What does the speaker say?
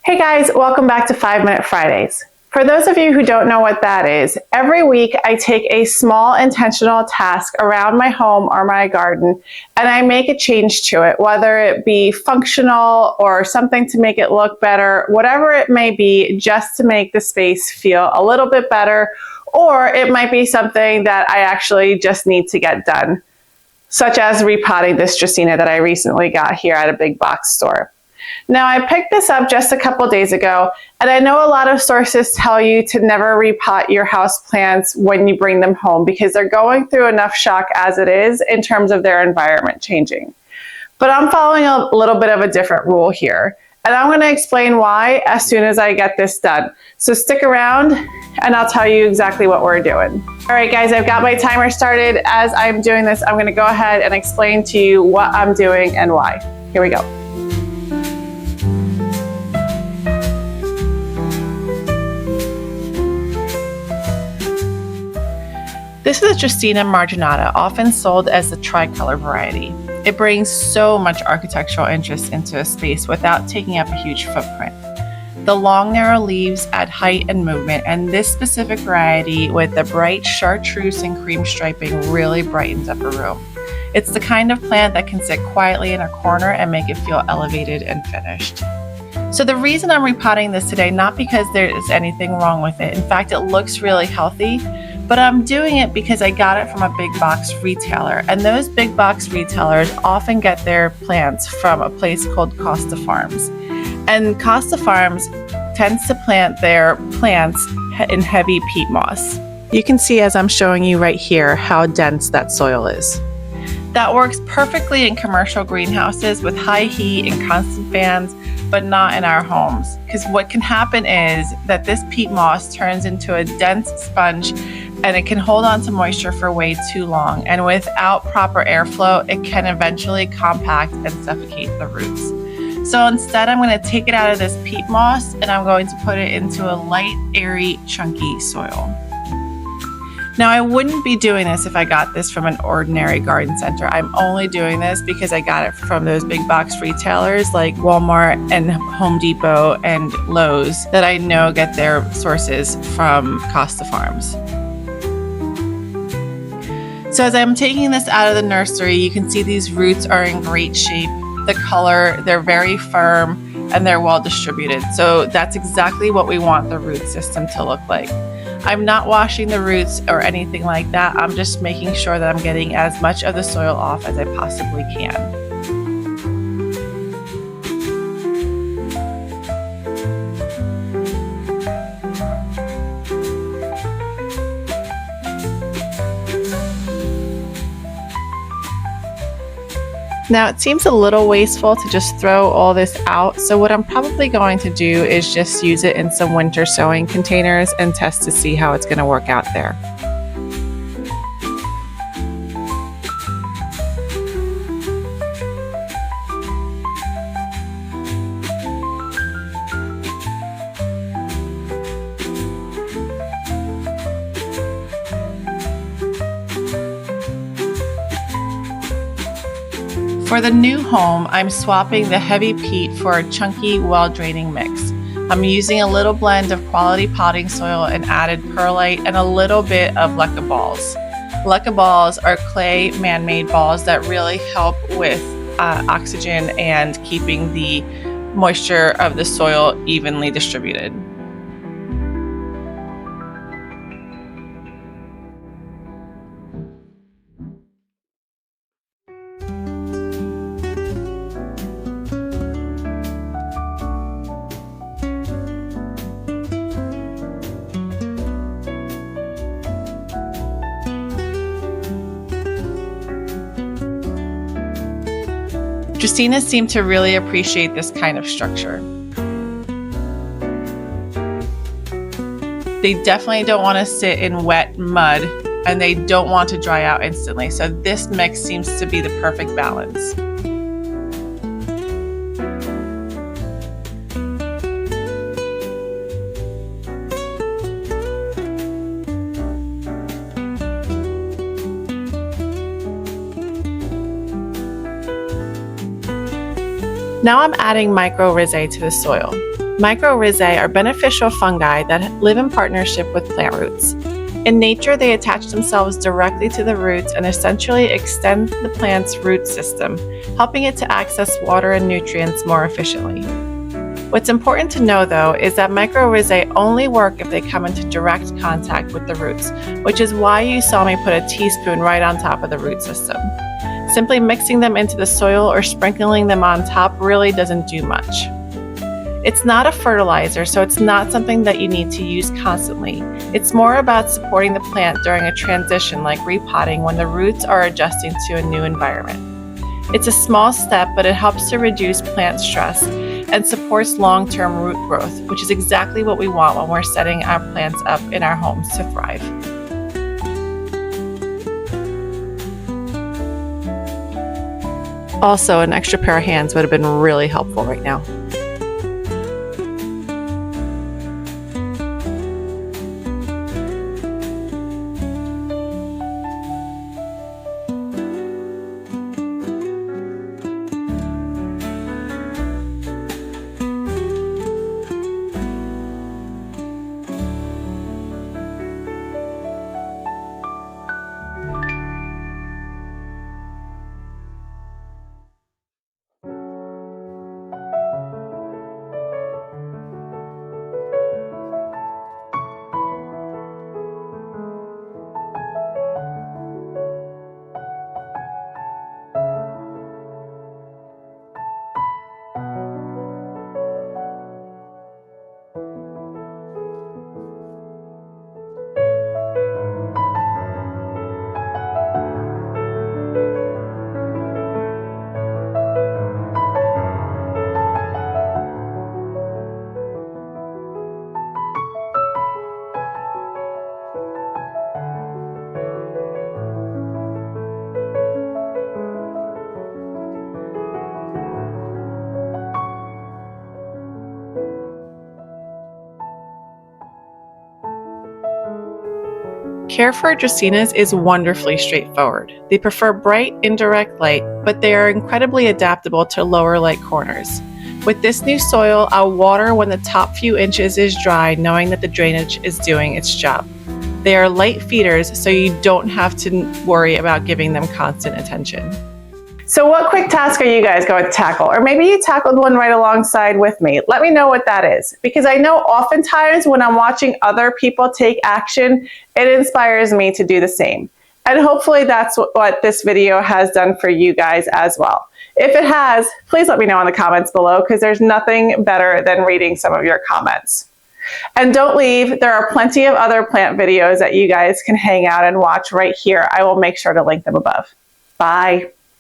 Hey guys, welcome back to 5-Minute Fridays. For those of you who don't know what that is, every week I take a small intentional task around my home or my garden and I make a change to it, whether it be functional or something to make it look better, whatever it may be, just to make the space feel a little bit better, or it might be something that I actually just need to get done, such as repotting this Dracaena that I recently got here at a big box store. Now, I picked this up just a couple days ago, and I know a lot of sources tell you to never repot your houseplants when you bring them home because they're going through enough shock as it is in terms of their environment changing. But I'm following a little bit of a different rule here, and I'm going to explain why as soon as I get this done. So stick around, and I'll tell you exactly what we're doing. All right, guys, I've got my timer started. As I'm doing this, I'm going to go ahead and explain to you what I'm doing and why. Here we go. This is a Dracaena Marginata, often sold as the tricolor variety. It brings so much architectural interest into a space without taking up a huge footprint. The long, narrow leaves add height and movement, and this specific variety with the bright chartreuse and cream striping really brightens up a room. It's the kind of plant that can sit quietly in a corner and make it feel elevated and finished. So the reason I'm repotting this today, not because there is anything wrong with it. In fact, it looks really healthy. But I'm doing it because I got it from a big box retailer, and those big box retailers often get their plants from a place called Costa Farms. And Costa Farms tends to plant their plants in heavy peat moss. You can see as I'm showing you right here how dense that soil is. That works perfectly in commercial greenhouses with high heat and constant fans, but not in our homes. Because what can happen is that this peat moss turns into a dense sponge and it can hold on to moisture for way too long. And without proper airflow, it can eventually compact and suffocate the roots. So instead, I'm going to take it out of this peat moss and I'm going to put it into a light, airy, chunky soil. Now, I wouldn't be doing this if I got this from an ordinary garden center. I'm only doing this because I got it from those big box retailers like Walmart and Home Depot and Lowe's that I know get their sources from Costa Farms. So as I'm taking this out of the nursery, you can see these roots are in great shape. The color, they're very firm and they're well distributed. So that's exactly what we want the root system to look like. I'm not washing the roots or anything like that. I'm just making sure that I'm getting as much of the soil off as I possibly can. Now it seems a little wasteful to just throw all this out, so what I'm probably going to do is just use it in some winter sowing containers and test to see how it's going to work out there. For the new home, I'm swapping the heavy peat for a chunky, well-draining mix. I'm using a little blend of quality potting soil and added perlite and a little bit of leca balls. Leca balls are clay man-made balls that really help with oxygen and keeping the moisture of the soil evenly distributed. Dracaena seem to really appreciate this kind of structure. They definitely don't want to sit in wet mud and they don't want to dry out instantly. So this mix seems to be the perfect balance. Now I'm adding Mycorrhizae to the soil. Mycorrhizae are beneficial fungi that live in partnership with plant roots. In nature, they attach themselves directly to the roots and essentially extend the plant's root system, helping it to access water and nutrients more efficiently. What's important to know, though, is that mycorrhizae only work if they come into direct contact with the roots, which is why you saw me put a teaspoon right on top of the root system. Simply mixing them into the soil or sprinkling them on top really doesn't do much. It's not a fertilizer, so it's not something that you need to use constantly. It's more about supporting the plant during a transition like repotting when the roots are adjusting to a new environment. It's a small step, but it helps to reduce plant stress and supports long-term root growth, which is exactly what we want when we're setting our plants up in our homes to thrive. Also, an extra pair of hands would have been really helpful right now. Care for Dracaenas is wonderfully straightforward. They prefer bright, indirect light, but they are incredibly adaptable to lower light corners. With this new soil, I'll water when the top few inches is dry, knowing that the drainage is doing its job. They are light feeders, so you don't have to worry about giving them constant attention. So what quick task are you guys going to tackle? Or maybe you tackled one right alongside with me. Let me know what that is, because I know oftentimes when I'm watching other people take action, it inspires me to do the same. And hopefully that's what this video has done for you guys as well. If it has, please let me know in the comments below, because there's nothing better than reading some of your comments. And don't leave, there are plenty of other plant videos that you guys can hang out and watch right here. I will make sure to link them above. Bye.